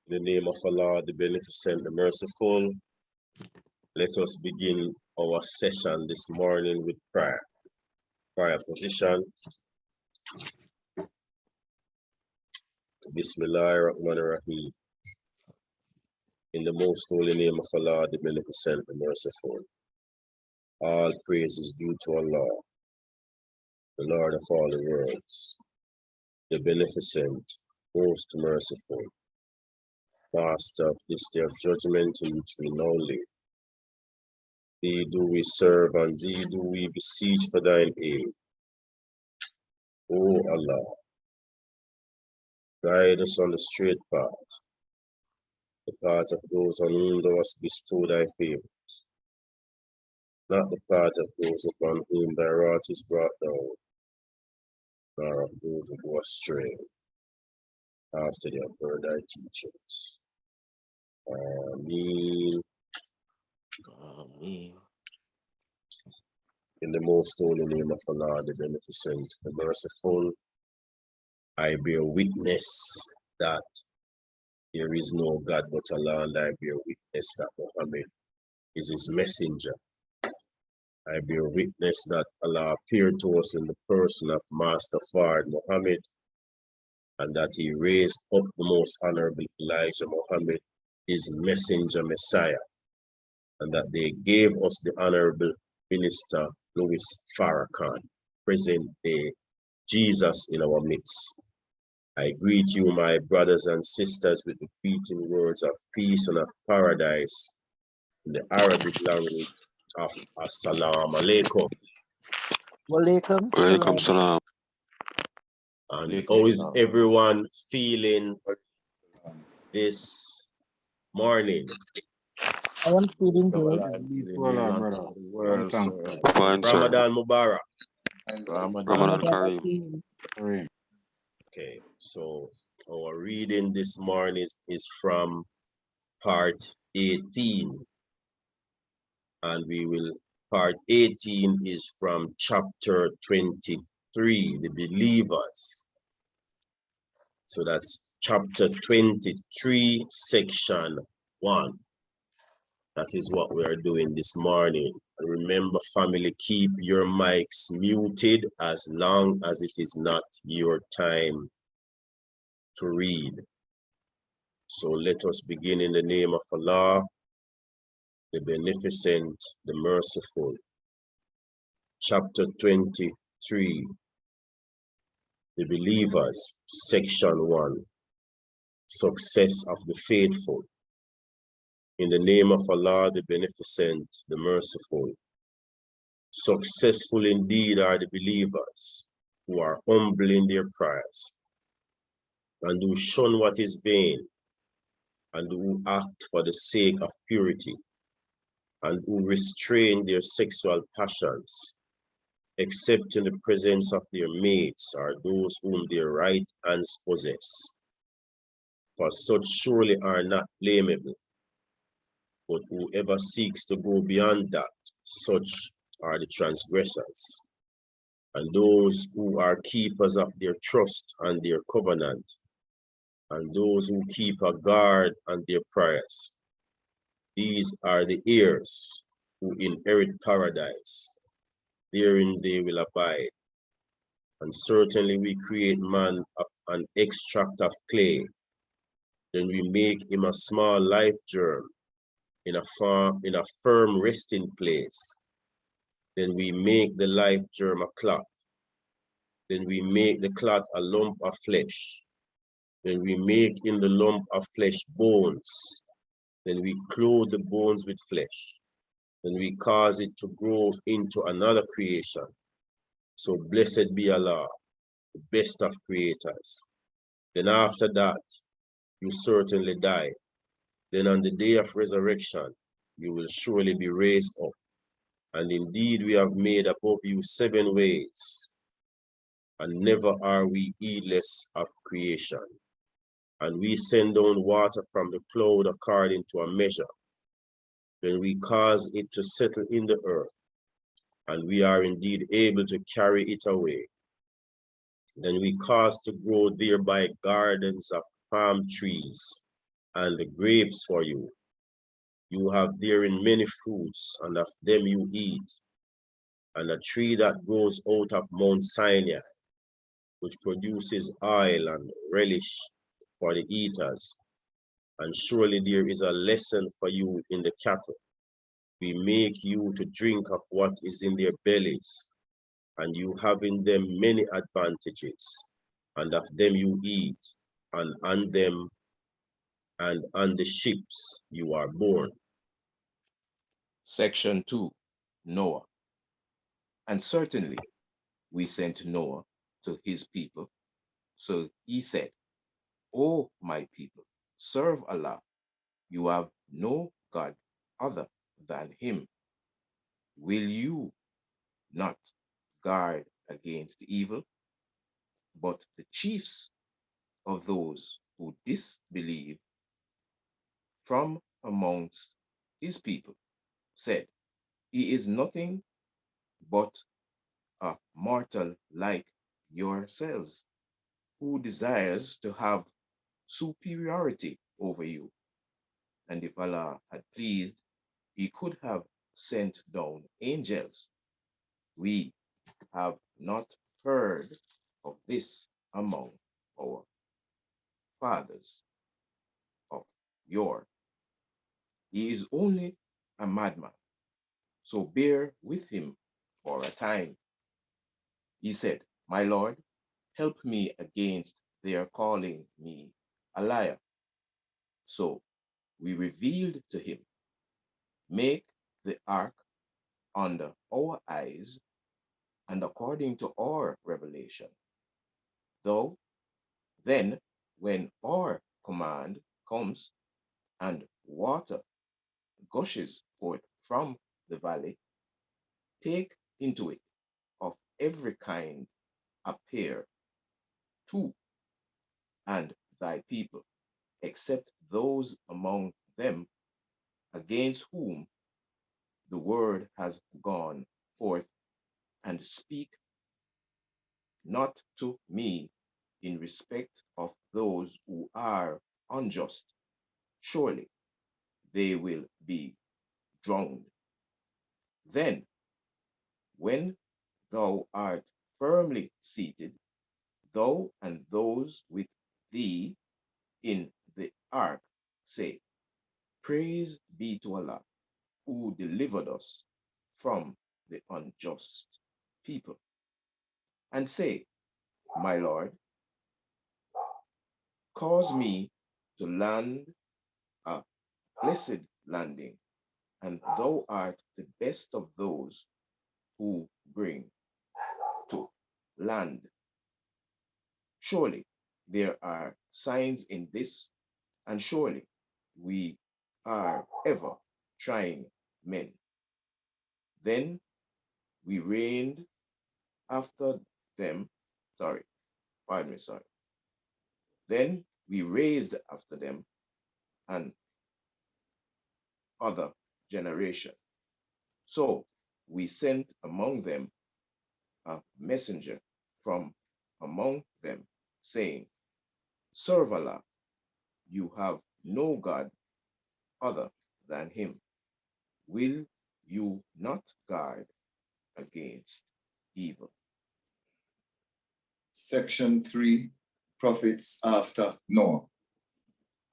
In the name of Allah, the Beneficent, the Merciful, let us begin our session this morning with prayer. Prayer position. Bismillahirrahmanirrahim. In the most holy name of Allah, the Beneficent, the Merciful. All praise is due to Allah, the Lord of all the worlds, the Beneficent, most merciful, Master of this day of judgment in which we now live. Thee do we serve and thee do we beseech for thine aid. O Allah, guide us on the straight path, the path of those on whom thou hast bestowed thy favors, not the path of those upon whom thy wrath is brought down, nor of those who go astray after they have heard thy teachings. Ameen. Amen. In the most holy name of Allah, the Beneficent, the Merciful, I bear witness that there is no God but Allah, and I bear witness that Muhammad is his messenger. I bear witness that Allah appeared to us in the person of Master Fard Muhammad, and that he raised up the most honorable Elijah Muhammad, his messenger Messiah, and that they gave us the honorable Minister Louis Farrakhan, present day Jesus in our midst. I greet you, my brothers and sisters, with the greeting words of peace and of paradise in the Arabic language of Assalamu alaikum. Walaikum salam. And how is everyone feeling this morning? I am feeling good. Fine, sir. Ramadan Mubarak. Ramadan Kareem. Okay, so our reading this morning is from part 18. And part 18 is from chapter 23, the believers. So that's chapter 23, section 1. That is what we are doing this morning. And remember, family, keep your mics muted as long as it is not your time to read. So let us begin in the name of Allah, the Beneficent, the Merciful. Chapter 23, the believers, section 1, success of the faithful. In the name of Allah, the Beneficent, the Merciful. Successful indeed are the believers who are humble in their prayers and who shun what is vain and who act for the sake of purity and who restrain their sexual passions, except in the presence of their mates or those whom their right hands possess. For such surely are not blamable. But whoever seeks to go beyond that, such are the transgressors. And those who are keepers of their trust and their covenant, and those who keep a guard on their prayers. These are the heirs who inherit paradise. Therein they will abide. And certainly we create man of an extract of clay. Then we make him a small life germ in a firm resting place. Then we make the life germ a clot. Then we make the clot a lump of flesh. Then we make in the lump of flesh bones. Then we clothe the bones with flesh. Then we cause it to grow into another creation. So blessed be Allah, the best of creators. Then after that, you certainly die. Then on the day of resurrection, you will surely be raised up. And indeed, we have made above you 7 ways, and never are we heedless of creation. And we send down water from the cloud according to a measure. Then we cause it to settle in the earth, and we are indeed able to carry it away. Then we cause to grow thereby gardens of palm trees and the grapes for you. You have therein many fruits, and of them you eat, and a tree that grows out of Mount Sinai, which produces oil and relish for the eaters. And surely there is a lesson for you in the cattle. We make you to drink of what is in their bellies, and you have in them many advantages, and of them you eat, and on them and on the ships you are born. Section 2, Noah. And certainly we sent Noah to his people. So he said, O my people, serve Allah. You have no God other than him. Will you not guard against evil? But the chiefs of those who disbelieve from amongst his people said, he is nothing but a mortal like yourselves, who desires to have superiority over you. And if Allah had pleased, he could have sent down angels. We have not heard of this among our fathers of yore. He is only a madman, so bear with him for a time. He said, my Lord, help me against their calling me a liar. So we revealed to him, make the ark under our eyes and according to our revelation. Though then, when our command comes and water gushes forth from the valley, take into it of every kind a pair, two, and thy people, except those among them against whom the word has gone forth, and speak not to me in respect of those who are unjust. Surely they will be drowned. Then, when thou art firmly seated, thou and those with thee in the ark, say, praise be to Allah, who delivered us from the unjust people. And say, my Lord, cause me to land a blessed landing, and thou art the best of those who bring to land. Surely there are signs in this, and surely we are ever trying men. Then we reigned after them, sorry, pardon me, sorry. Then we raised after them an other generation. So we sent among them a messenger from among them, saying, serve Allah, you have no God other than him. Will you not guard against evil? Section 3, Prophets after Noah.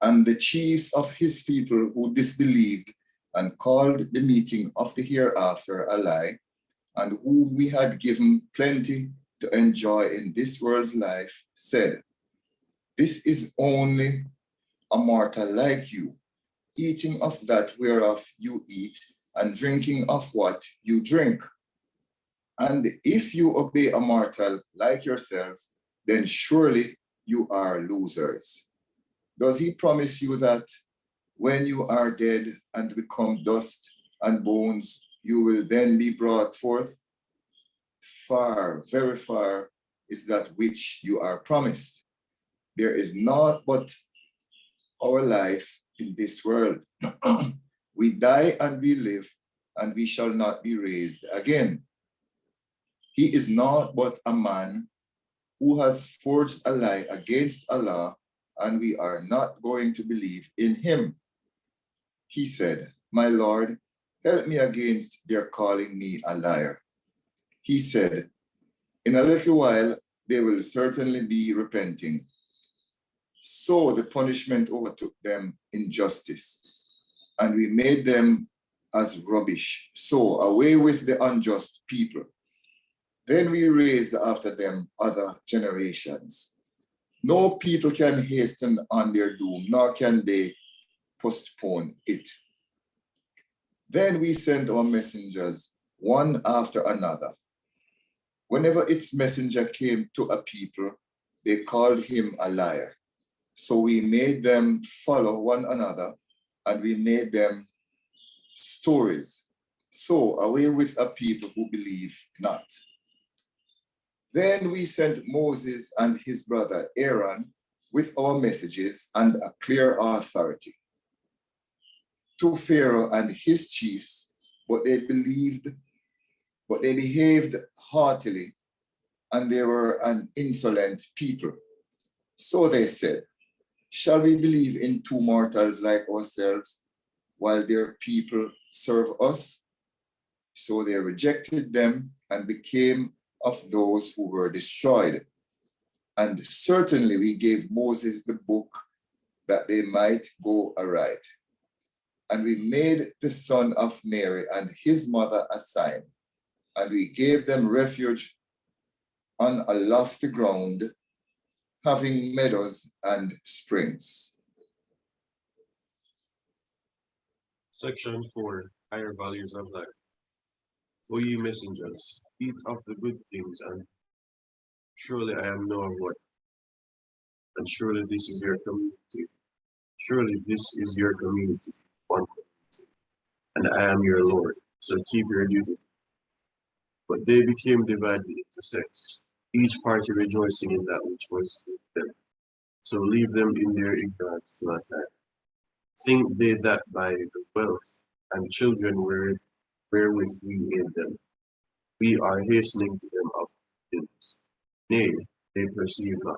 And the chiefs of his people who disbelieved and called the meeting of the hereafter a lie, and whom we had given plenty to enjoy in this world's life, said, this is only a mortal like you, eating of that whereof you eat, and drinking of what you drink. And if you obey a mortal like yourselves, then surely you are losers. Does he promise you that when you are dead and become dust and bones, you will then be brought forth? Far, very far is that which you are promised. There is naught but our life in this world. We die and we live, and we shall not be raised again. He is not but a man who has forged a lie against Allah and we are not going to believe in him. He said, my Lord, help me against their calling me a liar. He said, in a little while, they will certainly be repenting. So the punishment overtook them in justice, and we made them as rubbish. So away with the unjust people. Then we raised after them other generations. No people can hasten on their doom, nor can they postpone it. Then we sent our messengers one after another. Whenever its messenger came to a people, they called him a liar. So we made them follow one another, and we made them stories. So away with a people who believe not. Then we sent Moses and his brother Aaron with our messages and a clear authority to Pharaoh and his chiefs, but they behaved haughtily, and they were an insolent people. So they said, shall we believe in two mortals like ourselves while their people serve us? So they rejected them and became of those who were destroyed. And certainly we gave Moses the book that they might go aright. And we made the son of Mary and his mother a sign, and we gave them refuge on a lofty ground, having meadows and springs. Section 4, Higher Values of Life. O ye messengers, eat of the good things, and surely I am no what, and surely this is your community. Surely this is your community, one community, and I am your Lord, so keep your duty. But they became divided into sects, each party rejoicing in that which was with them. So leave them in their ignorance till that time. Think they that by the wealth and children wherewith we aid them, we are hastening to them up things. Nay, they perceive not.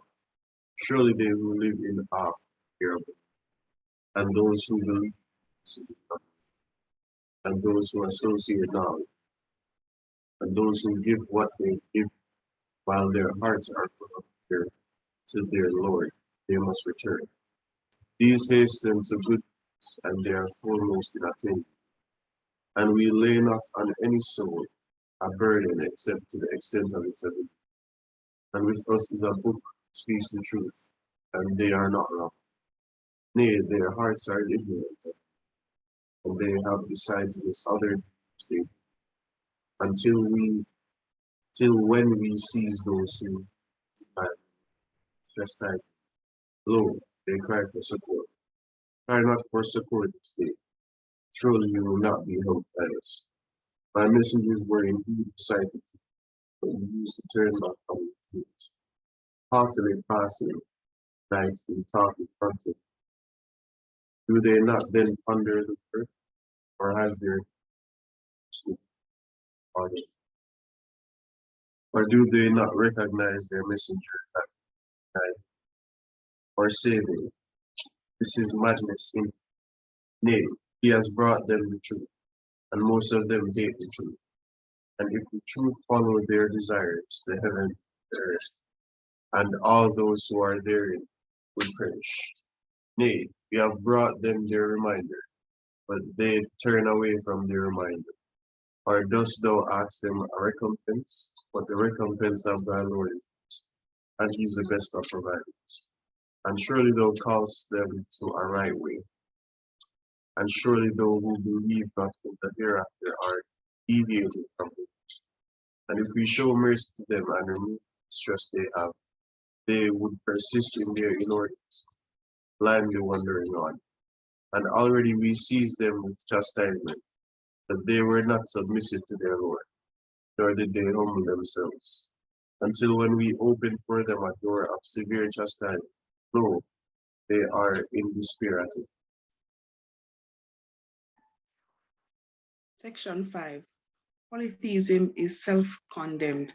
Surely they who live in awe fear of them, and those who believe, and those who associate knowledge, and those who give what they give, while their hearts are full of fear to their Lord, they must return. These hasten to goodness, and they are foremost in attainment. And we lay not on any soul a burden except to the extent of its ability. And with us is a book that speaks the truth, and they are not wrong. Nay, their hearts are ignorant, and they have besides this other state, till when we seize those who chastise. Lo, they cry for support. Cry not for support this day. Surely you will not be helped by us. My messengers were indeed excited, but you used to turn back from the truth. Haughtily passing nights in talking fronted. Do they not then ponder the earth, or has their pardon? Or do they not recognize their messenger at night? Or say they, this is madness in nay, he has brought them the truth, and most of them hate the truth. And if the truth follow their desires, the heaven, the earth, and all those who are therein would perish. Nay, we have brought them their reminder, but they turn away from their reminder. Or dost thou ask them a recompense? But the recompense of thy Lord is just, and he is the best of providers. And surely thou callest them to a right way. And surely those who believe not in the hereafter are deviating from it. And if we show mercy to them and remove the stress they have, they would persist in their inordinates, blindly wandering on. And already we seize them with chastisement, that they were not submissive to their Lord, nor did they humble themselves, until when we opened for them a door of severe chastisement, lo, they are in despair at it. Section 5. Polytheism is self-condemned,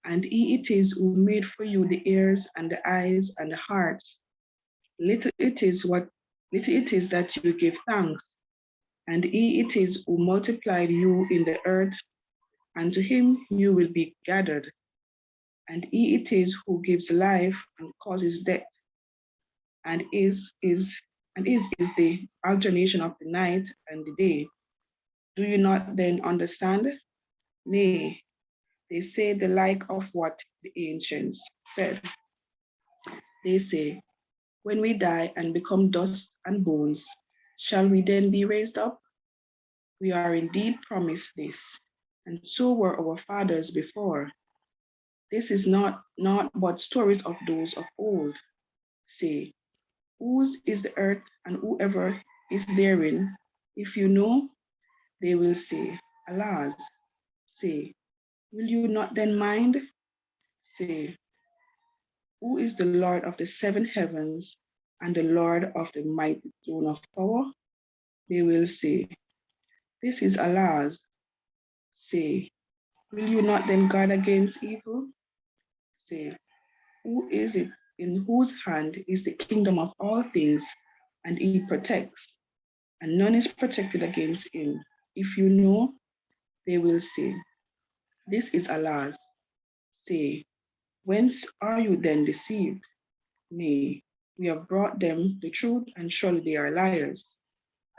and he it is who made for you the ears and the eyes and the hearts Little it is that you give thanks, and he it is who multiplied you in the earth, and to him you will be gathered. And he it is who gives life and causes death, and is the alternation of the night and the day. Do you not then understand? Nay, they say the like of what the ancients said. They say, when we die and become dust and bones, shall we then be raised up? We are indeed promised this, and so were our fathers before. This is not but stories of those of old. Say, whose is the earth and whoever is therein? If you know, they will say, alas. Say, will you not then mind? Say, who is the Lord of the seven heavens and the Lord of the mighty throne of power? They will say, this is Allah's. Say, will you not then guard against evil? Say, who is it in whose hand is the kingdom of all things, and he protects, and none is protected against him? If you know, they will say, this is Allah's. Say, whence are you then deceived? Nay, we have brought them the truth, and surely they are liars.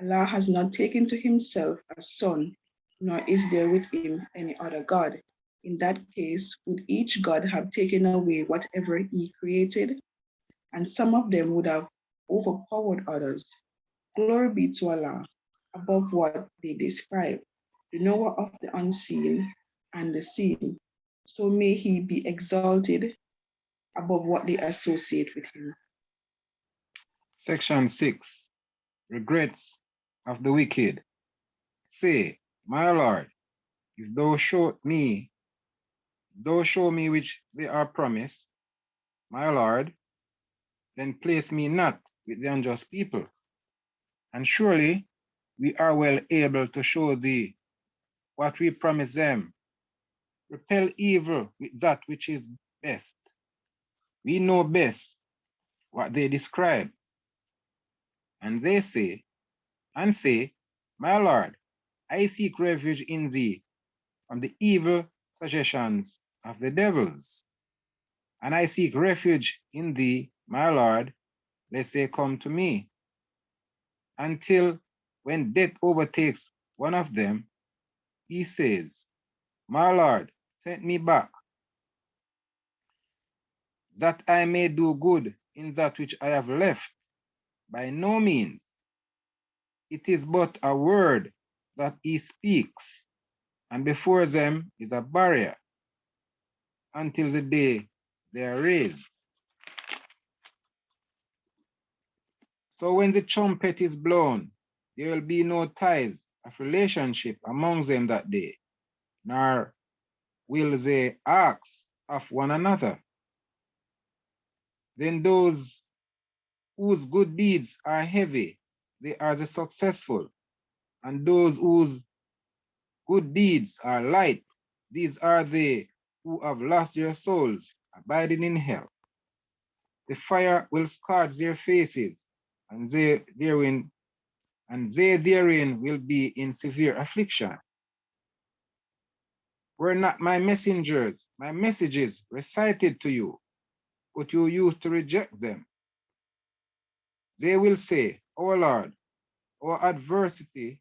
Allah has not taken to himself a son, nor is there with him any other God. In that case, would each God have taken away whatever he created? And some of them would have overpowered others. Glory be to Allah, above what they describe, the knower of the unseen and the seen. So may he be exalted above what they associate with him. Section 6. Regrets of the wicked. Say, my Lord, if thou show me which they are promised, my Lord, then place me not with the unjust people. And surely we are well able to show thee what we promise them. Repel evil with that which is best. We know best what they describe. And they say, my Lord, I seek refuge in thee from the evil suggestions of the devils. And I seek refuge in thee, my Lord, lest they come to me. Until when death overtakes one of them, he says, my Lord, send me back, that I may do good in that which I have left. By no means. It is but a word that he speaks, and before them is a barrier until the day they are raised. So when the trumpet is blown, there will be no ties of relationship among them that day, nor will they ask of one another. Then those whose good deeds are heavy, they are the successful, and those whose good deeds are light, these are they who have lost their souls, abiding in hell. The fire will scorch their faces, and they therein will be in severe affliction. Were not my messengers, my messages recited to you, but you used to reject them. They will say, O Lord, our adversity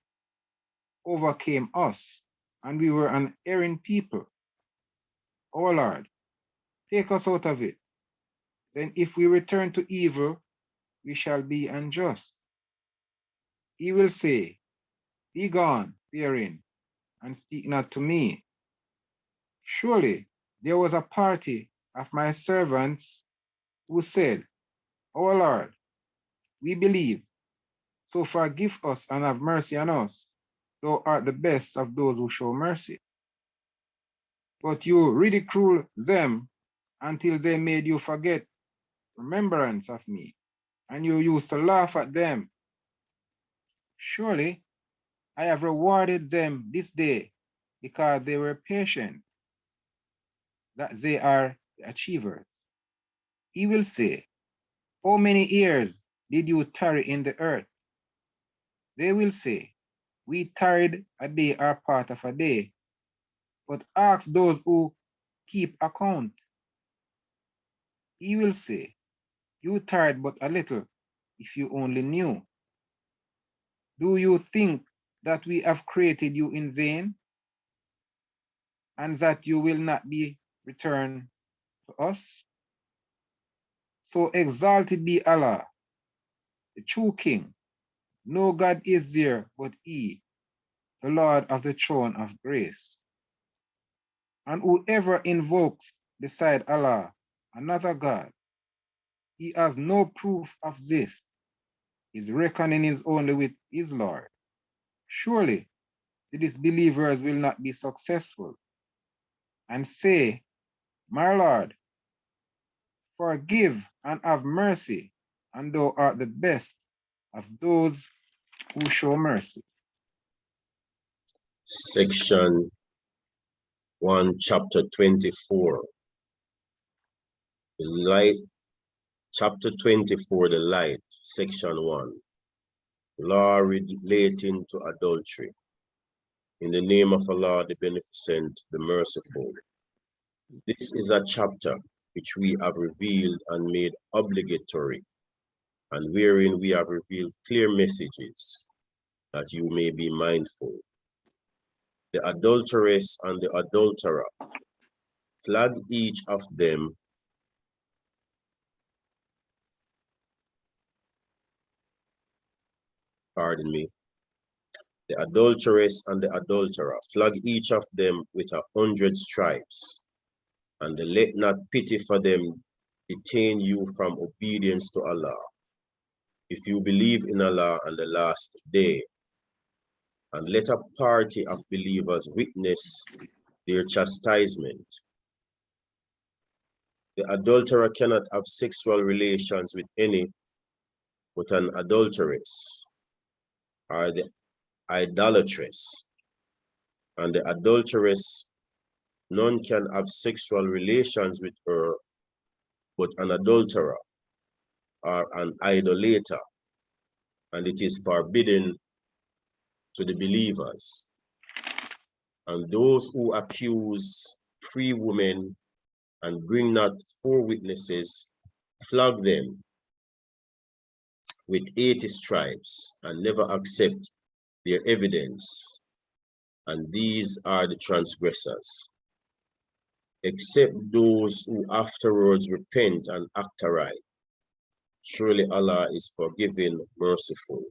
overcame us, and we were an erring people. O Lord, take us out of it. Then if we return to evil, we shall be unjust. He will say, be gone therein, and speak not to me. Surely there was a party of my servants who said, O Lord, we believe, so forgive us and have mercy on us. Thou art the best of those who show mercy. But you ridiculed them until they made you forget remembrance of me, and you used to laugh at them. Surely I have rewarded them this day because they were patient, that they are the achievers. He will say, how many years did you tarry in the earth? They will say, we tarried a day or part of a day. But ask those who keep account. He will say, you tarried but a little, if you only knew. Do you think that we have created you in vain, and that you will not be returned to us? So exalted be Allah, the true King. No God is there but He, the Lord of the throne of grace. And whoever invokes beside Allah another God, he has no proof of this. His reckoning is only with his Lord. Surely the disbelievers will not be successful. And say, my Lord, forgive and have mercy, and thou art the best of those who show mercy. Section 1, chapter 24. The light, chapter 24, the light, section 1. Law relating to adultery. In the name of Allah, the Beneficent, the Merciful. This is a chapter which we have revealed and made obligatory, and wherein we have revealed clear messages that you may be mindful. The adulteress and the adulterer, flog each of them pardon me, the adulteress and the adulterer, flog each of them with 100 stripes, and let not pity for them detain you from obedience to Allah. If you believe in Allah and the last day, and let a party of believers witness their chastisement. The adulterer cannot have sexual relations with any but an adulteress, or the idolatress, and the adulteress, none can have sexual relations with her but an adulterer or an idolater, and it is forbidden to the believers. And those who accuse free women and bring not 4 witnesses, flog them with 80 stripes and never accept their evidence. And these are the transgressors, except those who afterwards repent and act aright. Surely Allah is forgiving, merciful.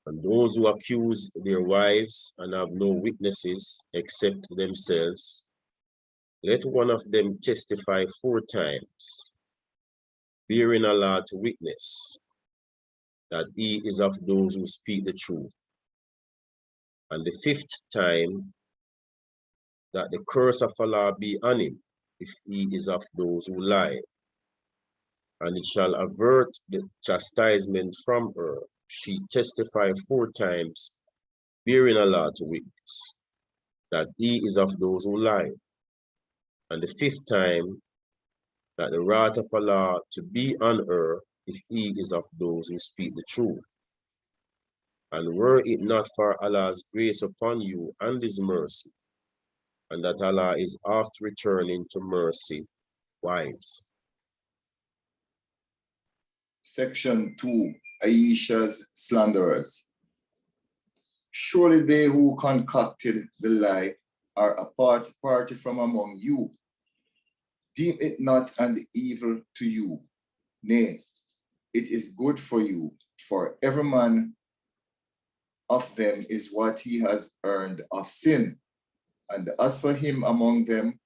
And those who accuse their wives and have no witnesses except themselves, let one of them testify 4 times, bearing Allah to witness that he is of those who speak the truth. And the 5th time, that the curse of Allah be on him, if he is of those who lie. And it shall avert the chastisement from her. She testified 4 times, bearing Allah to witness that he is of those who lie. And the 5th time, that the wrath of Allah to be on her, if he is of those who speak the truth. And were it not for Allah's grace upon you and his mercy, and that Allah is oft returning to mercy, wise. Section 2, Aisha's slanderers. Surely they who concocted the lie are a party from among you. Deem it not an evil to you. Nay, it is good for you, for every man of them is what he has earned of sin. And as for him among them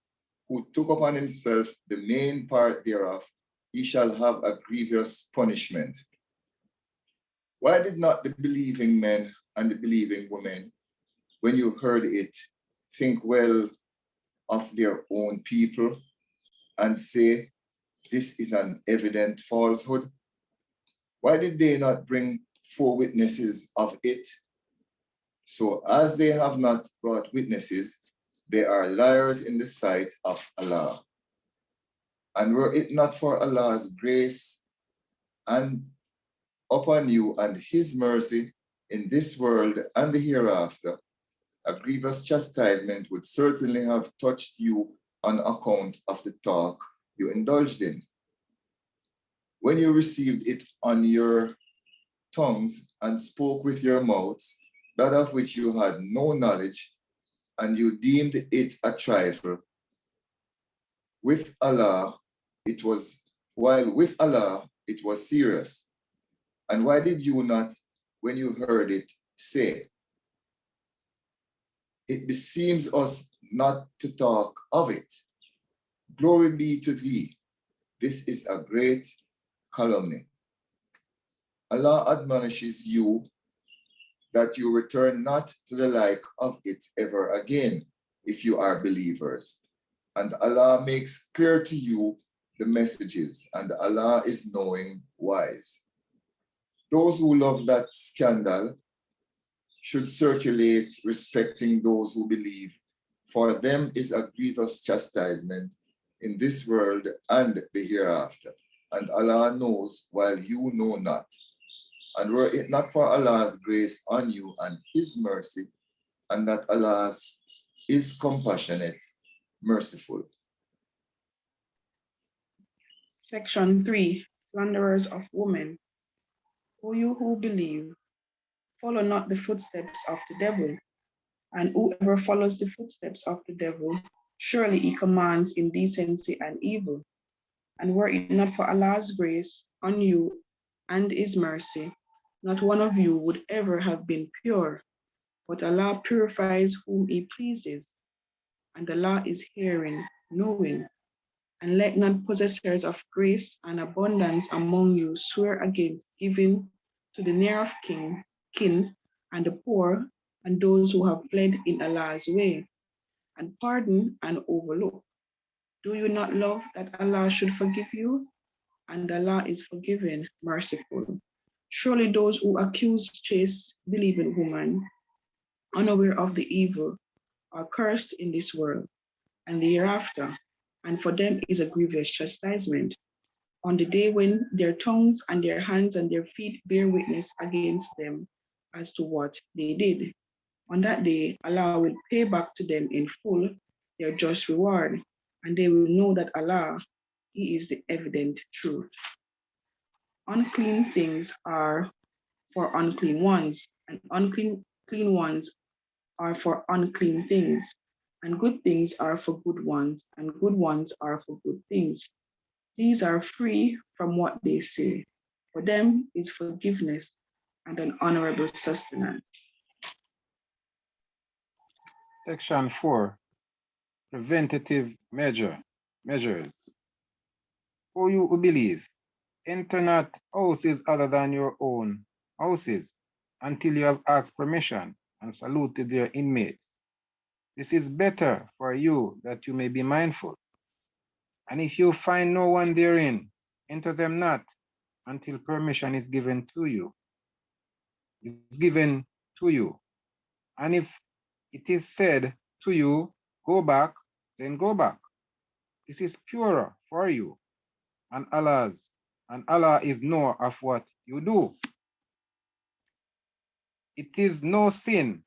who took upon himself the main part thereof, he shall have a grievous punishment. Why did not the believing men and the believing women, when you heard it, think well of their own people and say, this is an evident falsehood? Why did they not bring 4 witnesses of it? So as they have not brought witnesses, they are liars in the sight of Allah. And were it not for Allah's grace and upon you and his mercy in this world and the hereafter, a grievous chastisement would certainly have touched you on account of the talk you indulged in. When you received it on your tongues and spoke with your mouths, that of which you had no knowledge, and you deemed it a trifle, with Allah, while with Allah, it was serious. And why did you not, when you heard it, say, it beseems us not to talk of it? Glory be to thee. This is a great calumny. Allah admonishes you that you return not to the like of it ever again, if you are believers. And Allah makes clear to you the messages, and Allah is knowing wise. Those who love that scandal should circulate respecting those who believe, for them is a grievous chastisement in this world and the hereafter. And Allah knows while you know not. And were it not for Allah's grace on you and his mercy, and that Allah is compassionate, merciful. Section 3, Slanderers of Women. O you who believe, follow not the footsteps of the devil, and whoever follows the footsteps of the devil, surely he commands indecency and evil. And were it not for Allah's grace on you and his mercy, not one of you would ever have been pure. But Allah purifies whom he pleases, and Allah is hearing, knowing. And let not possessors of grace and abundance among you swear against giving to the near of kin and the poor and those who have fled in Allah's way, and pardon and overlook. Do you not love that Allah should forgive you? And Allah is forgiving, merciful. Surely those who accuse chaste, believing women, unaware of the evil, are cursed in this world and the hereafter, and for them is a grievous chastisement. On the day when their tongues and their hands and their feet bear witness against them as to what they did. On that day, Allah will pay back to them in full their just reward, and they will know that Allah, he is the evident truth. Unclean things are for unclean ones, and clean ones are for unclean things, and good things are for good ones, and good ones are for good things. These are free from what they say. For them is forgiveness and an honorable sustenance. Section 4, Preventative Measures. O you who believe, enter not houses other than your own houses until you have asked permission and saluted their inmates. This is better for you that you may be mindful. And if you find no one therein, enter them not until permission is given to you. And if it is said to you, go back, then go back. This is purer for you, and Allah is knower of what you do. It is no sin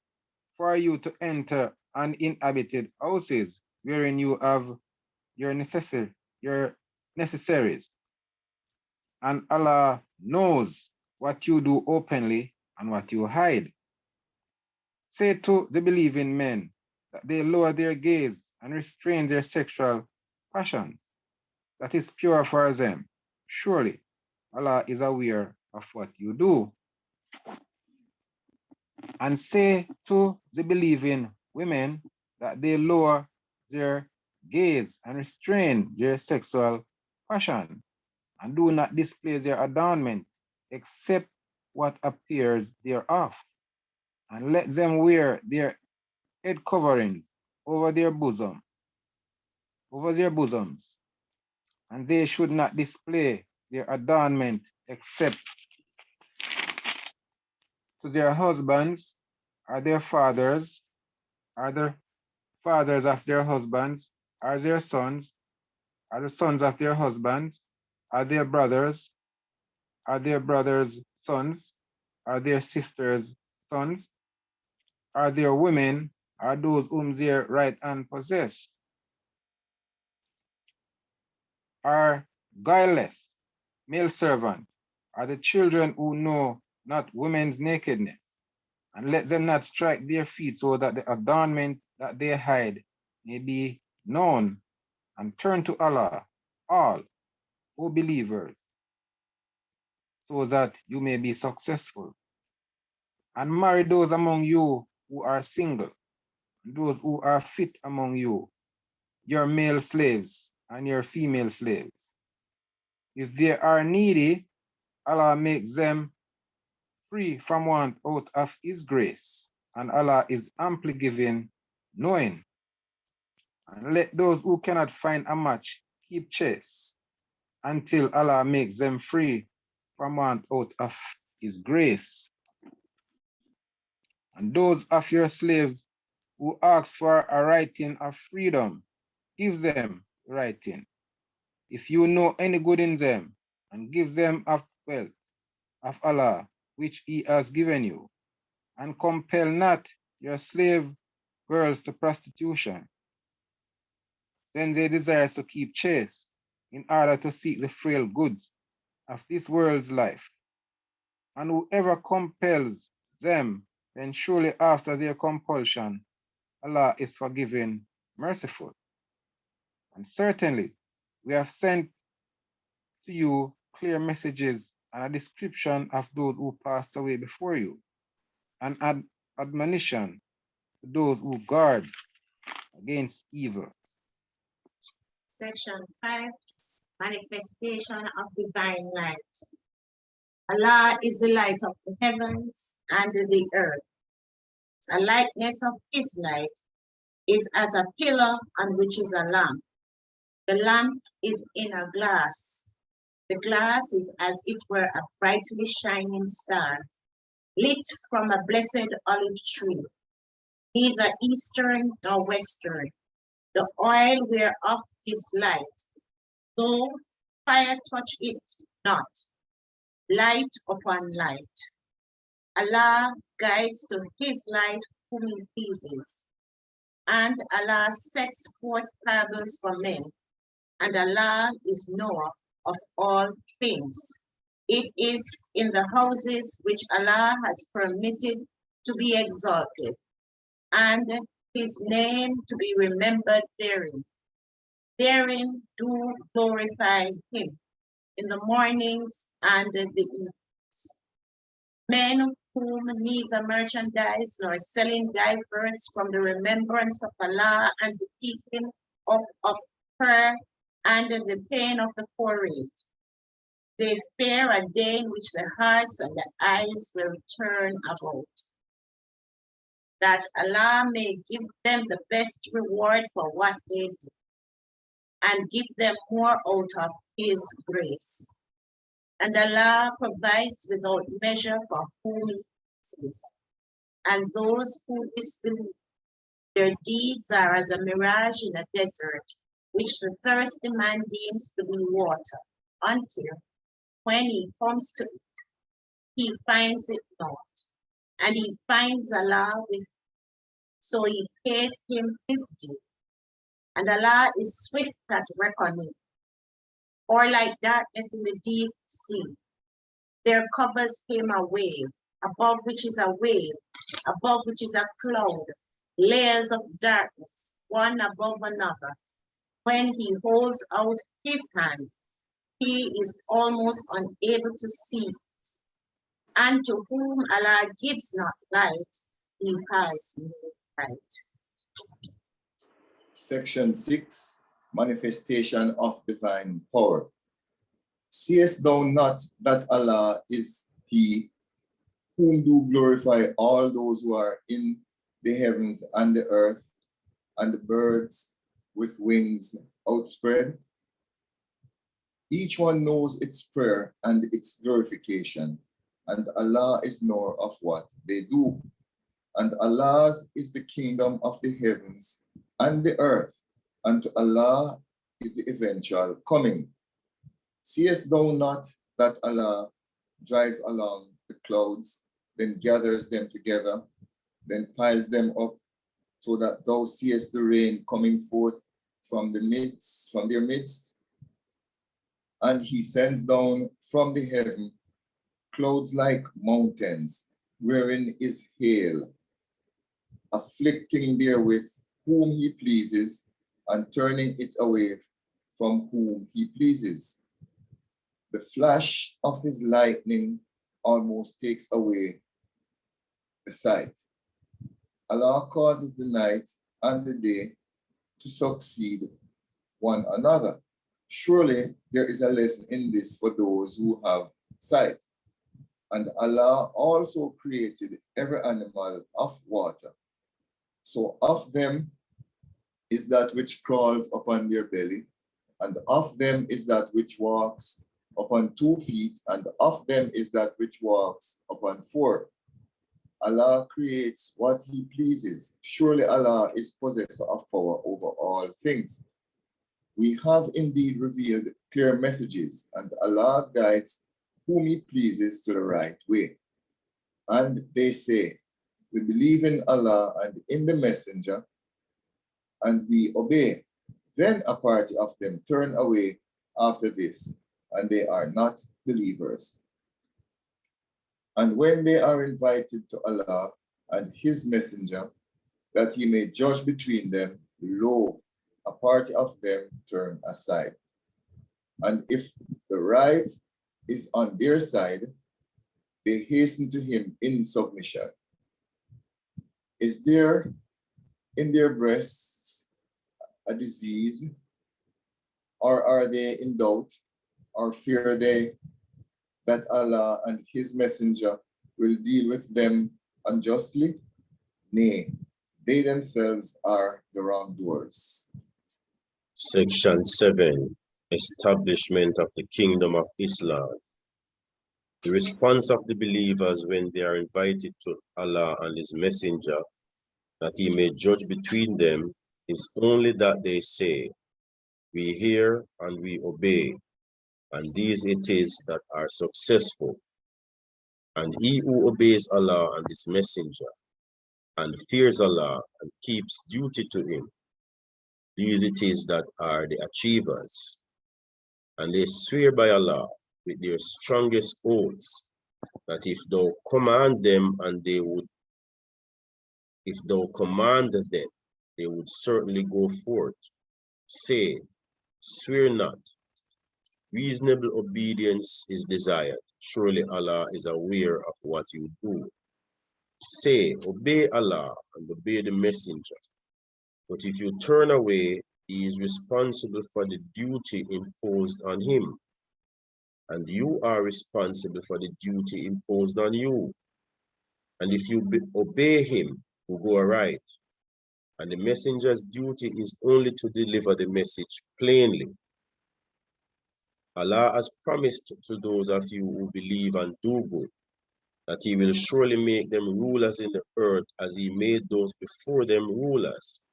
for you to enter uninhabited houses wherein you have your necessaries. And Allah knows what you do openly and what you hide. Say to the believing men that they lower their gaze and restrain their sexual passions. That is pure for them. Surely Allah is aware of what you do. And say to the believing women that they lower their gaze and restrain their sexual passion, and do not display their adornment except what appears thereof, and let them wear their head coverings over their bosoms, and they should not display their adornment except to their husbands, or their fathers, or the fathers of their husbands, or their sons, or the sons of their husbands, or their brothers, are their brothers' sons? Are their sisters' sons? Are their women? Are those whom their right hand possess? Are guileless male servant? Are the children who know not women's nakedness? And let them not strike their feet so that the adornment that they hide may be known, and turn to Allah, all, O believers, so that you may be successful. And marry those among you who are single, and those who are fit among you, your male slaves and your female slaves. If they are needy, Allah makes them free from want out of His grace, and Allah is amply giving, knowing. And let those who cannot find a match keep chase until Allah makes them free from want out of His grace. And those of your slaves who ask for a writing of freedom, give them writing. If you know any good in them, and give them of wealth of Allah, which He has given you, and compel not your slave girls to prostitution. Then they desire to keep chase in order to seek the frail goods of this world's life. And whoever compels them, then surely after their compulsion, Allah is forgiving, merciful. And certainly, we have sent to you clear messages and a description of those who passed away before you, and admonition to those who guard against evil. Section 5, Manifestation of Divine Light. Allah is the light of the heavens and the earth. The likeness of His light is as a pillar on which is a lamp. The lamp is in a glass. The glass is as it were a brightly shining star, lit from a blessed olive tree, neither eastern nor western. The oil whereof gives light, though fire touch it not. Light upon light. Allah guides to His light whom He pleases. And Allah sets forth parables for men. And Allah is knower of all things. It is in the houses which Allah has permitted to be exalted, and His name to be remembered therein. Therein do glorify Him in the mornings and the evenings. Men whom neither merchandise nor selling diverts from the remembrance of Allah and the keeping of prayer and the pain of the poor rate. They fear a day in which the hearts and the eyes will turn about, that Allah may give them the best reward for what they do, and give them more out of His grace. And Allah provides without measure for whom He pleases. And those who disbelieve, their deeds are as a mirage in a desert, which the thirsty man deems to be water, until when he comes to it, he finds it not. And he finds Allah with him, so he pays him his due. And Allah is swift at reckoning, or like darkness in the deep sea. There covers him a wave, above which is a wave, above which is a cloud, layers of darkness, one above another. When he holds out his hand, he is almost unable to see it. And to whom Allah gives not light, He has no light. Section 6, Manifestation of Divine Power. Seest thou not that Allah is He whom do glorify all those who are in the heavens and the earth, and the birds with wings outspread? Each one knows its prayer and its glorification, and Allah is knower of what they do. And Allah's is the kingdom of the heavens and the earth, and to Allah is the eventual coming. Seest thou not that Allah drives along the clouds, then gathers them together, then piles them up, so that thou seest the rain coming forth from their midst. And he sends down from the heaven clouds like mountains, wherein is hail, afflicting therewith whom he pleases, and turning it away from whom he pleases. The flash of his lightning almost takes away the sight. Allah causes the night and the day to succeed one another. Surely there is a lesson in this for those who have sight. And Allah also created every animal of water. So of them is that which crawls upon their belly, and of them is that which walks upon 2 feet, and of them is that which walks upon 4. Allah creates what he pleases. Surely Allah is possessor of power over all things. We have indeed revealed clear messages, and Allah guides whom he pleases to the right way. And they say, we believe in Allah and in the messenger, and we obey. Then a party of them turn away after this, and they are not believers. And when they are invited to Allah and his messenger, that he may judge between them, lo, a party of them turn aside. And if the right is on their side, they hasten to him in submission. Is there in their breasts a disease, or are they in doubt, or fear they that Allah and his messenger will deal with them unjustly? Nay, they themselves are the wrongdoers. Section 7. Establishment of the Kingdom of Islam. The response of the believers when they are invited to Allah and his messenger, that he may judge between them, is only that they say, we hear and we obey, and these it is that are successful. And he who obeys Allah and his messenger, and fears Allah and keeps duty to him, these it is that are the achievers. And they swear by Allah with their strongest oaths, that if thou command them and they would, if thou command them, they would certainly go forth. Say, swear not. Reasonable obedience is desired. Surely Allah is aware of what you do. Say, obey Allah and obey the messenger. But if you turn away, he is responsible for the duty imposed on him, and you are responsible for the duty imposed on you. And if you obey him, you go aright. And the messenger's duty is only to deliver the message plainly. Allah has promised to those of you who believe and do good, that he will surely make them rulers in the earth as he made those before them rulers,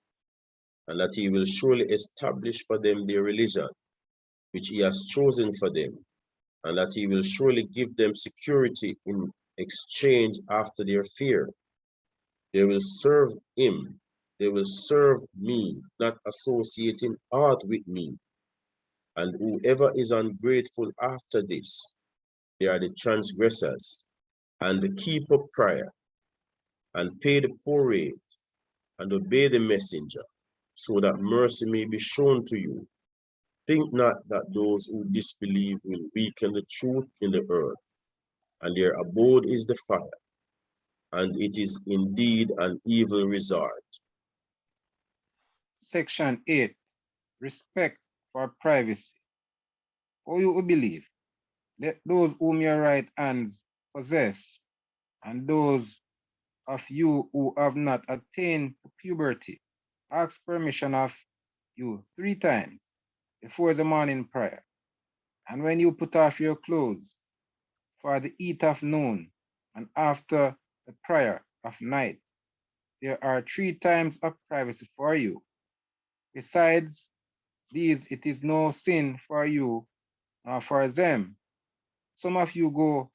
and that he will surely establish for them their religion, which he has chosen for them, and that he will surely give them security in exchange after their fear. They will serve him, they will serve me, not associating aught with me. And whoever is ungrateful after this, they are the transgressors, and keep up prayer, and pay the poor rate, and obey the messenger, so that mercy may be shown to you. Think not that those who disbelieve will weaken the truth in the earth, and their abode is the fire, and it is indeed an evil resort. Section 8. Respect for privacy. O you who believe, let those whom your right hands possess, and those of you who have not attained to puberty, ask permission of you 3 times before the morning prayer, and when you put off your clothes, for the heat of noon, and after the prayer of night. There are 3 times of privacy for you. Besides these, it is no sin for you nor for them. Some of you go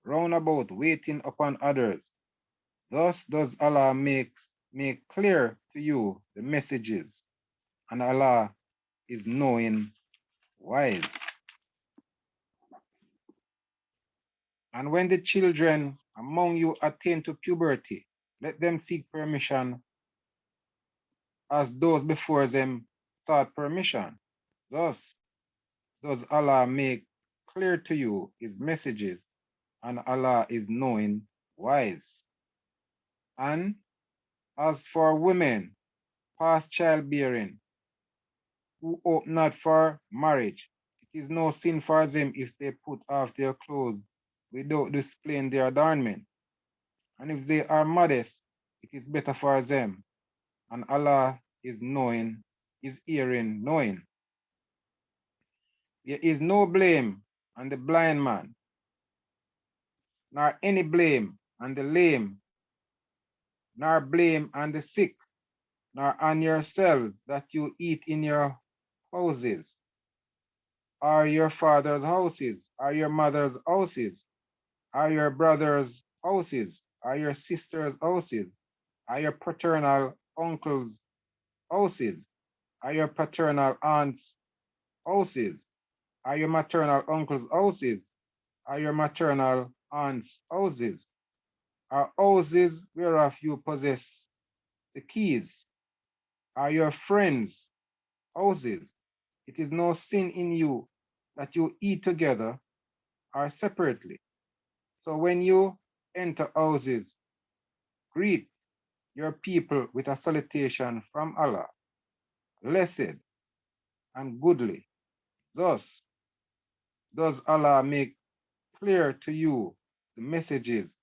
round about waiting upon others. Thus does Allah make clear to you the messages, and Allah is knowing, wise. And when the children among you attain to puberty, let them seek permission as those before them sought permission. Thus does Allah make clear to you his messages, and Allah is knowing, wise. And as for women past childbearing, who hope not for marriage, it is no sin for them if they put off their clothes without displaying their adornment. And if they are modest, it is better for them. And Allah is knowing, is hearing, knowing. There is no blame on the blind man, nor any blame on the lame, nor blame on the sick, nor on yourselves that you eat in your houses, or your father's houses, or your mother's houses, or your brother's houses, or your sister's houses, or your paternal uncle's houses, or your paternal aunt's houses, or your maternal uncle's houses, or your maternal aunt's houses, or houses whereof you possess the keys, or your friends' houses. It is no sin in you that you eat together or separately. So when you enter houses, greet your people with a salutation from Allah, blessed and goodly. Thus does Allah make clear to you the messages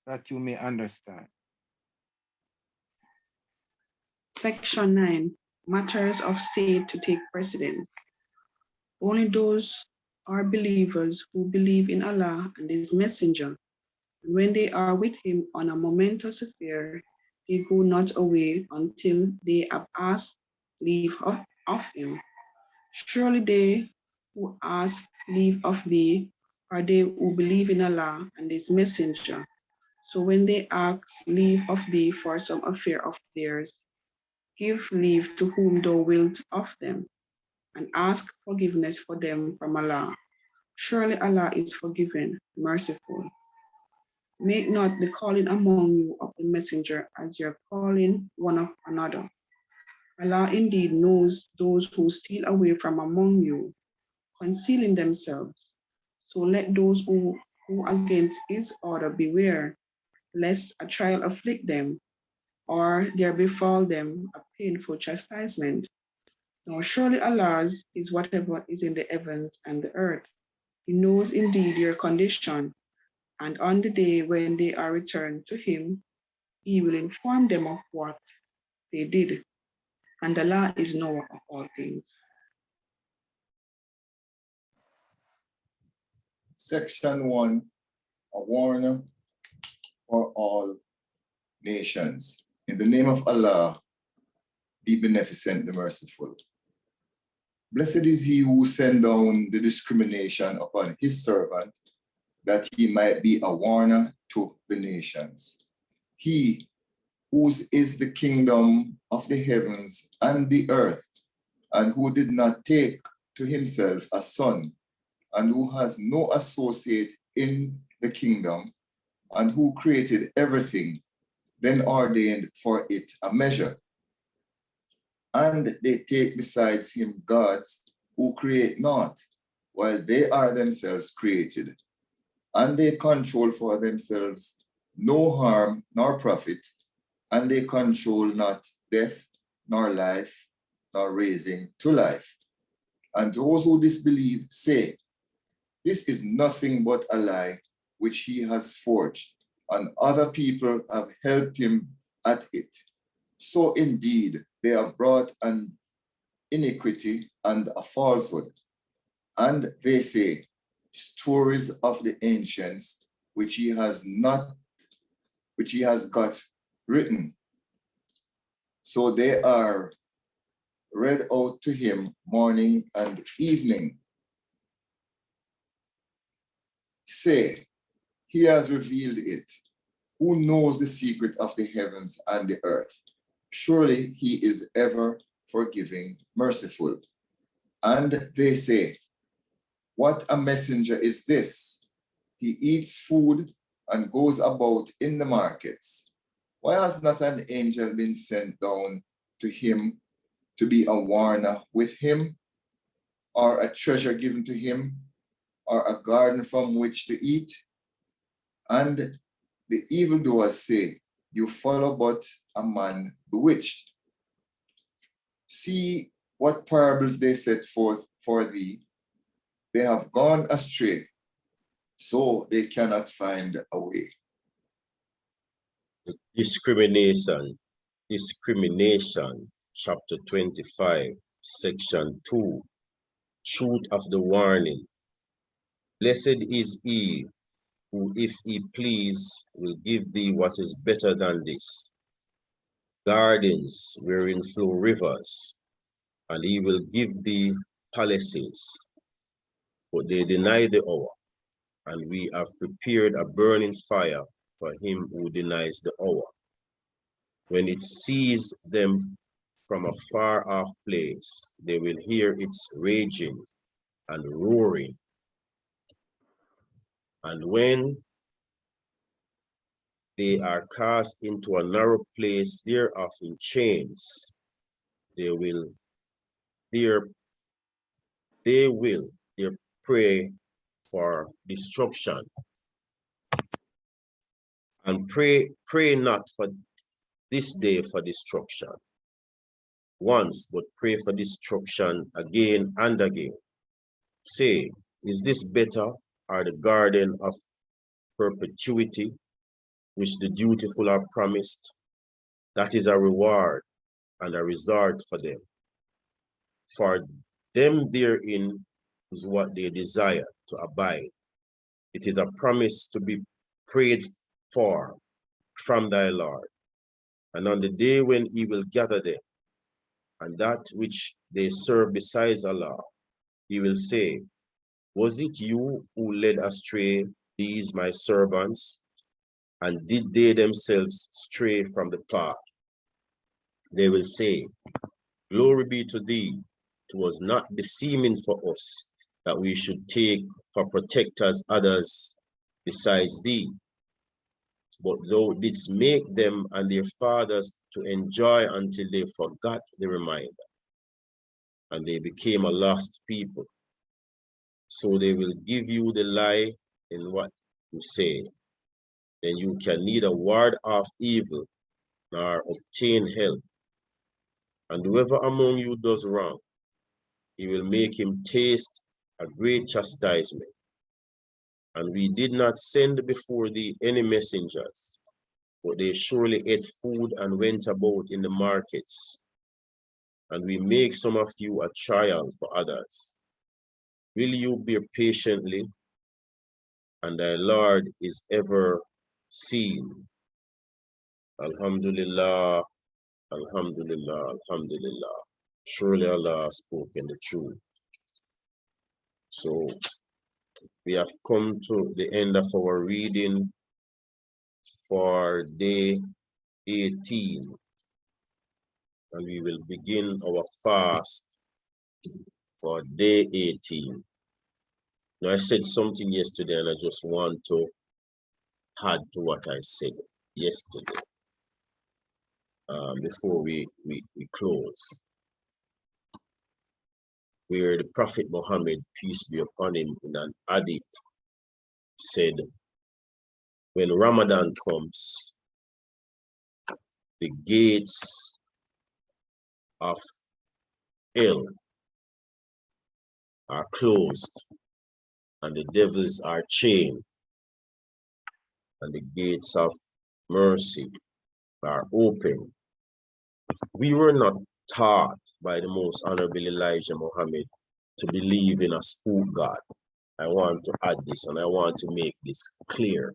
that you may understand. Section 9, matters of state to take precedence. Only those are believers who believe in Allah and his messenger. And when they are with him on a momentous affair, they go not away until they have asked leave of him. Surely they who ask leave of thee are they who believe in Allah and his messenger. So when they ask leave of thee for some affair of theirs, give leave to whom thou wilt of them, and ask forgiveness for them from Allah. Surely Allah is forgiving, merciful. Make not the calling among you of the messenger as your calling one of another. Allah indeed knows those who steal away from among you, concealing themselves. So let those who against his order beware, lest a trial afflict them, or there befall them a painful chastisement. Now surely Allah's is whatever is in the heavens and the earth. He knows indeed your condition, and on the day when they are returned to him, he will inform them of what they did. And Allah is knower of all things. Section 1, a warning for all nations. In the name of Allah, be beneficent, the merciful. Blessed is he who sent down the discrimination upon his servant, that he might be a warner to the nations. He whose is the kingdom of the heavens and the earth, and who did not take to himself a son, and who has no associate in the kingdom, and who created everything, then ordained for it a measure. And they take besides him gods who create not, while they are themselves created. And they control for themselves no harm nor profit, and they control not death, nor life, nor raising to life. And those who disbelieve say, this is nothing but a lie which he has forged, and other people have helped him at it. So indeed, they have brought an iniquity and a falsehood. And they say, stories of the ancients, which he has got written. So they are read out to him morning and evening. Say, he has revealed it. Who knows the secret of the heavens and the earth? Surely he is ever forgiving, merciful. And they say, what a messenger is this? He eats food and goes about in the markets. Why has not an angel been sent down to him to be a warner with him, or a treasure given to him, or a garden from which to eat? And the evildoers say, you follow but a man bewitched. See what parables they set forth for thee. They have gone astray, so they cannot find a way. Discrimination, chapter 25, section 2, truth of the warning. Blessed is he who, if he please, will give thee what is better than this, gardens wherein flow rivers, and he will give thee palaces. But they deny the hour, and we have prepared a burning fire for him who denies the hour. When it sees them from a far off place, they will hear its raging and roaring. And when they are cast into a narrow place thereof in chains, they will their prey for destruction. And pray not for this day for destruction once, but pray for destruction again and again. Say, is this better, or the garden of perpetuity, which the dutiful are promised? That is a reward and a result for them. For them therein is what they desire to abide. It is a promise to be prayed for from thy Lord. And on the day when he will gather them, and that which they serve besides Allah, he will say, was it you who led astray these my servants? And did they themselves stray from the path? They will say, glory be to thee. It was not beseeming for us that we should take for protectors others besides thee. But thou didst make them and their fathers to enjoy until they forgot the reminder, and they became a lost people. So they will give you the lie in what you say. Then you can neither ward off evil nor obtain help. And whoever among you does wrong, he will make him taste a great chastisement. And we did not send before thee any messengers, but they surely ate food and went about in the markets. And we make some of you a trial for others. Will you bear patiently? And thy Lord is ever seen. Alhamdulillah, alhamdulillah, alhamdulillah. Surely Allah has spoken the truth. So we have come to the end of our reading for day 18. And we will begin our fast for day 18. Now, I said something yesterday, and I just want to add to what I said yesterday before we close, where the Prophet Muhammad, peace be upon him, in an hadith said, when Ramadan comes, the gates of hell are closed and the devils are chained, and the gates of mercy are open. We were not taught by the most honorable Elijah Muhammad to believe in a spook God. I want to add this, and I want to make this clear.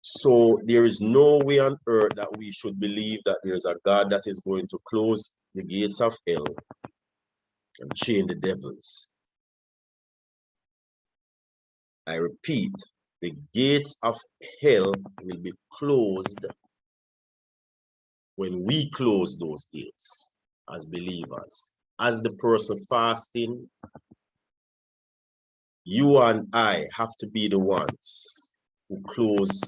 So there is no way on earth that we should believe that there's a God that is going to close the gates of hell and chain the devils. I repeat, the gates of hell will be closed when we close those gates as believers. As the person fasting, you and I have to be the ones who close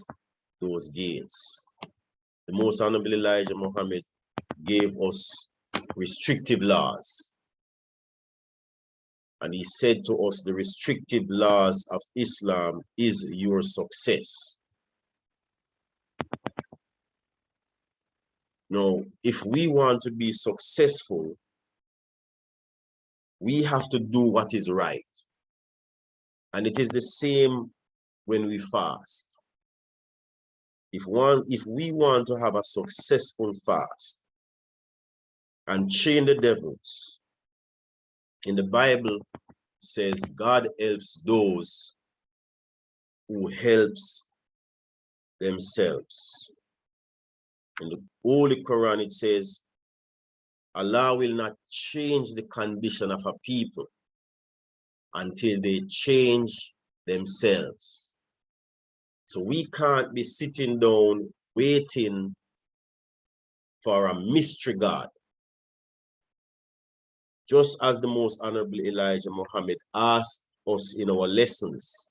those gates. The Most Honorable Elijah Muhammad gave us restrictive laws. And he said to us, the restrictive laws of Islam is your success. Now, if we want to be successful, we have to do what is right. And it is the same when we fast. If we want to have a successful fast and chain the devils, in the Bible says God helps those who helps themselves. In the Holy Quran, it says, Allah will not change the condition of a people until they change themselves. So we can't be sitting down waiting for a mystery God. Just as the Most Honorable Elijah Muhammad asked us in our lessons,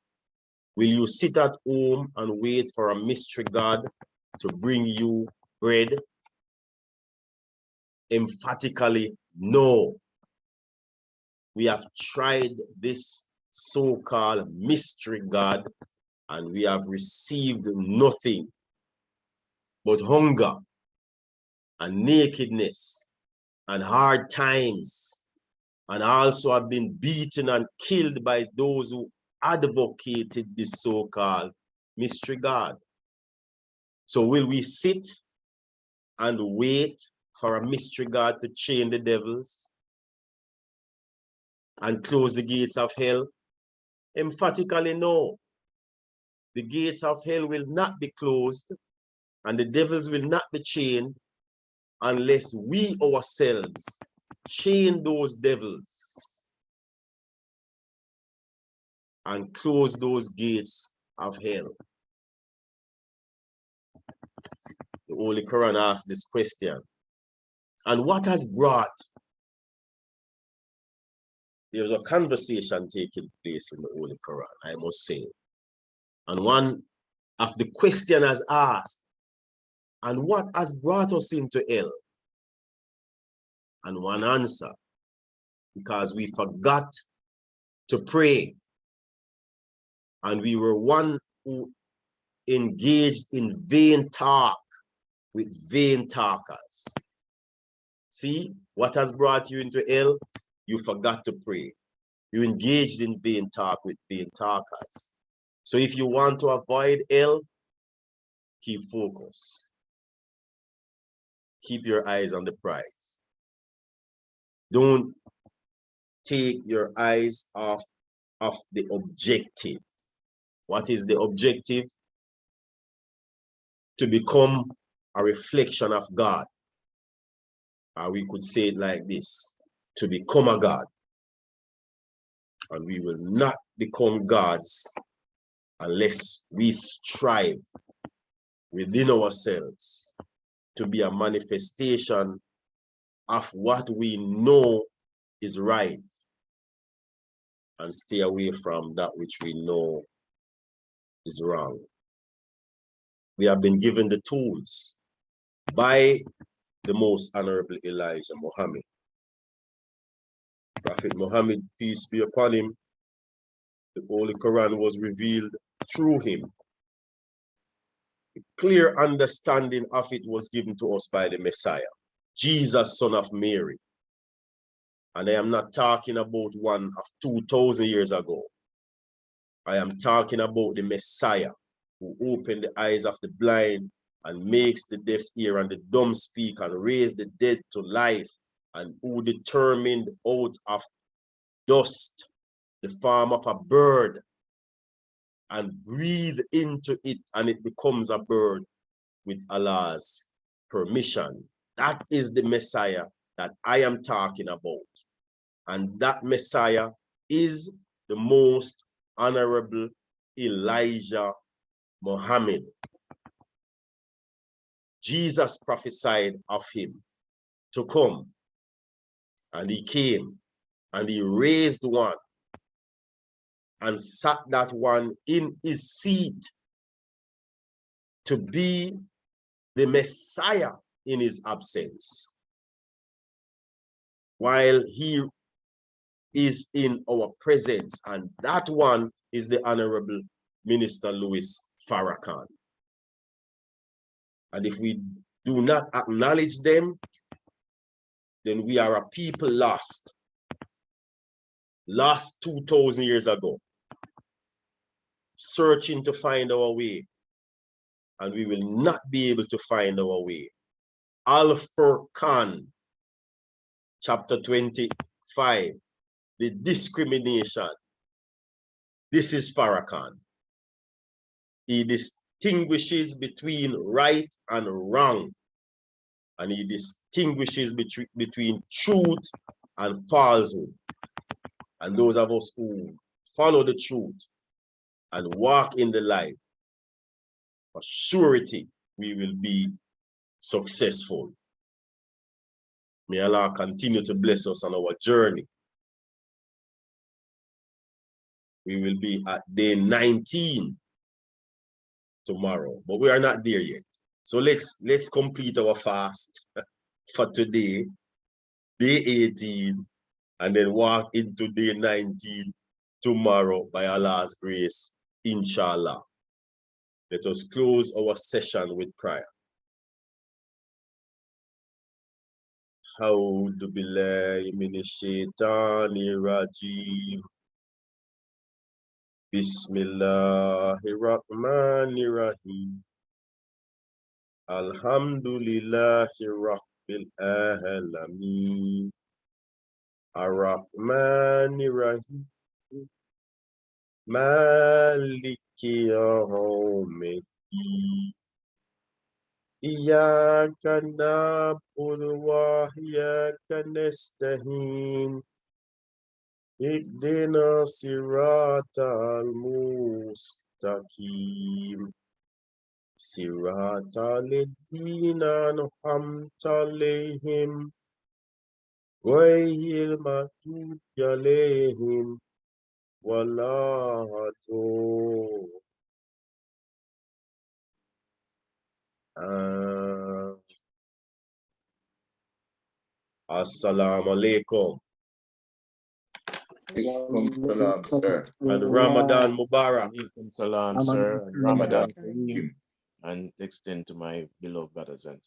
will you sit at home and wait for a mystery God to bring you bread? Emphatically, no. We have tried this so-called mystery God and we have received nothing but hunger and nakedness and hard times, and also have been beaten and killed by those who advocated this so-called mystery God. So will we sit and wait for a mystery God to chain the devils and close the gates of hell? Emphatically, no. The gates of hell will not be closed and the devils will not be chained unless we ourselves chain those devils and close those gates of hell. The Holy Quran asks this question. And what has brought? There's a conversation taking place in the Holy Quran, I must say. And one of the questioners asked, and what has brought us into hell? And one answer, because we forgot to pray. And we were one who engaged in vain talk with vain talkers. See, what has brought you into hell? You forgot to pray. You engaged in vain talk with vain talkers. So if you want to avoid hell, keep focus. Keep your eyes on the prize. Don't take your eyes off the objective. What is the objective? To become a reflection of God. Or we could say it like this, to become a God. And we will not become gods unless we strive within ourselves to be a manifestation of what we know is right and stay away from that which we know is wrong. We have been given the tools by the Most Honorable Elijah Muhammad. Prophet Muhammad, peace be upon him, the Holy Quran was revealed through him. A clear understanding of it was given to us by the Messiah, Jesus, son of Mary. And I am not talking about one of 2,000 years ago. I am talking about the Messiah who opened the eyes of the blind and makes the deaf hear and the dumb speak and raised the dead to life, and who determined out of dust the form of a bird and breathe into it and it becomes a bird with Allah's permission. That is the Messiah that I am talking about. And that Messiah is the most honorable Elijah Muhammad. Jesus prophesied of him to come, and he came, and he raised one and sat that one in his seat to be the Messiah in his absence, while he is in our presence, and that one is the Honorable Minister Louis Farrakhan. And if we do not acknowledge them, then we are a people lost 2,000 years ago, searching to find our way, and we will not be able to find our way. Al-Furqan, chapter 25, the discrimination. This is Farrakhan. He distinguishes between right and wrong, and he distinguishes between truth and falsehood. And those of us who follow the truth and walk in the light, for surety we will be successful. May Allah continue to bless us on our journey. We will be at day 19 tomorrow, but we are not there yet. So let's complete our fast for today, day 18, and then walk into day 19 tomorrow by Allah's grace, inshallah. Let us close our session with prayer. A'udhu billahi minash shaitani rajim. Bismillahirrahmanirrahim. Alhamdulillahi rabbil alamin. Ar-Rahmanir-Rahim. Maliki yawmiddin. Iyyaka na'budu wa iyyaka nasta'in. Ihdina siratal mustaqim. Siratal ladzina an'amta alaihim. Ghayril maghdubi alaihim waladdallin. Assalamu alaikum. Alaikum salam, sir. And Ramadan Mubarak. Alaikum salam, sir. And Ramadan Kareem, and extend to my beloved brothers and